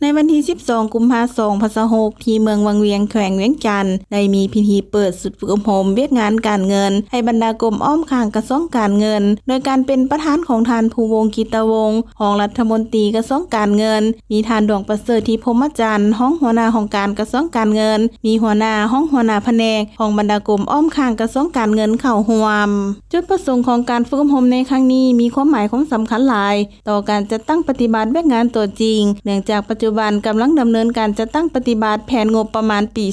ในวันที่ 12 กุมภาพันธ์ 2026 ที่เมืองวังเวียงแขวงเวียงจันทน์ได้มีพิธีเปิดสุดฝึกอบรมเวียกงานการเงินให้บรรดากรมอ้อมข้างกระทรวงการเงินโดยการเป็นประธานของท่านภูวงศ์กิตวงศ์รองรัฐมนตรีกระทรวงการเงินมีท่านดวงประเสริฐที่พรหมจันทร์ห้องหัวหน้าของการกระทรวงการเงินมีหัวหน้าห้องหัวหน้าแผนกของบรรดากรมอ้อมข้างกระทรวงการเงินเข้าร่วมจุดประสงค์ของการฝึกอบรมในครั้งนี้มีความหมายสำคัญหลายต่อการจัดตั้งปฏิบัติเวียกงานตัวจริงเนื่องจากปัจจุบันกำลังดำเนินการจัดตั้งปฏิบัติแผนงบประมาณปี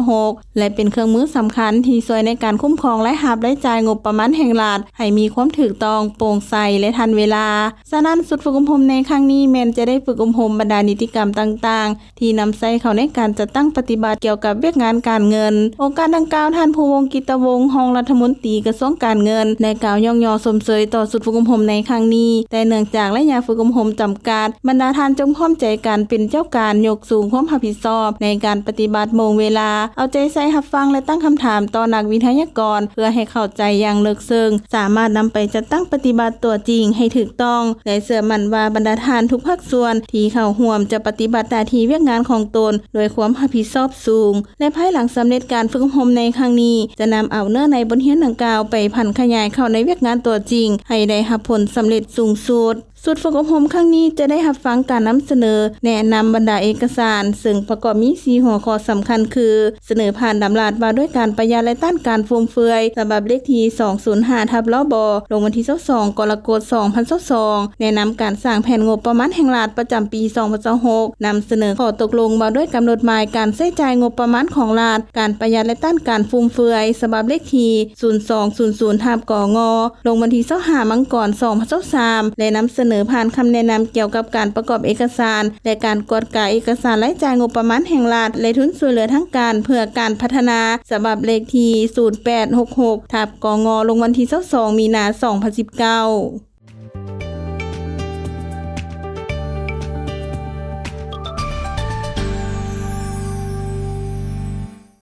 2026 และเป็นเครื่องมือสำคัญที่ช่วยในการคุ้มครองและรับรายจ่ายงบประมาณแห่งรัฐให้มีความถูกต้องโปร่งใสและทันเวลาฉะนั้นสุดฝึกอบรมในครั้งนี้แม้นจะได้ฝึกอบรมบรรดานิติกรรมต่างๆที่นำใช้เข้าในการจัดตั้งปฏิบัติเกี่ยวกับเวียกงานการเงินองค์การดังกล่าวท่านภูวงศ์กิตวงศ์รองรัฐมนตรีกระทรวงการเงินได้กล่าวย่อสมเสยต่อสุดฝึกอบรมในครั้งนี้แต่เนื่องจากระยะฝึกอบรมจำกัดบรรดาท่านจงพร้อมใจกันเป็นเจ้าการยกสูงความรับผิดชอบในการปฏิบัติโมงเวลาเอาใจใส่รับฟังและตั้งคำถามต่อนักวิทยากรเพื่อให้เข้าใจอย่างลึกซึ้งสามารถนำไปจัดตั้งปฏิบัติตัวจริงให้ถูกต้องและเชื่อมั่นว่าบรรดาท่านทุกภาคส่วนที่เข้าร่วมจะปฏิบัติหน้าที่เวียกงานของตนโดยความรับผิดชอบสูงและภายหลังสำเร็จการฝึกอบรมในครั้งนี้จะนำเอาเนื้อในบทเรียนดังกล่าวไปพันขยายเข้าในเวียกงานตัวจริงให้ได้รับผลสำเร็จสูงสุดสุดฝึกอบรมครั้งนี้จะได้รับฟังการนำเสนอแนะนำบรรดาเอกสารซึ่งประกอบมี4หัวข้อสำคัญคือเสนอผ่านดำราดว่าด้วยการประหยัดและต้านการฟุ่มเฟือยฉบับเลขที่ 205/ลบลงวันที่ 22 กรกฎาคม 2022แนะนำการสร้างแผนงบประมาณแห่งรัฐประจำปี 2026นำเสนอข้อตกลงว่าด้วยกำหนดหมายการใช้จ่ายงบประมาณของรัฐการประหยัดและต้านการฟุ่มเฟือยฉบับเลขที่ 0200/กงลงวันที่ 25 มังกร 2023และนำเสนอผ่านคำแนะนำเกี่ยวกับการประกอบเอกสารและการกวดกาเอกสารรายจ่ายงบประมาณแห่งรัฐและทุนช่วยเหลือทางการเพื่อการพัฒนาฉบับเลขที่ 0866/กงลงวันที่ 22 มีนาคม 2019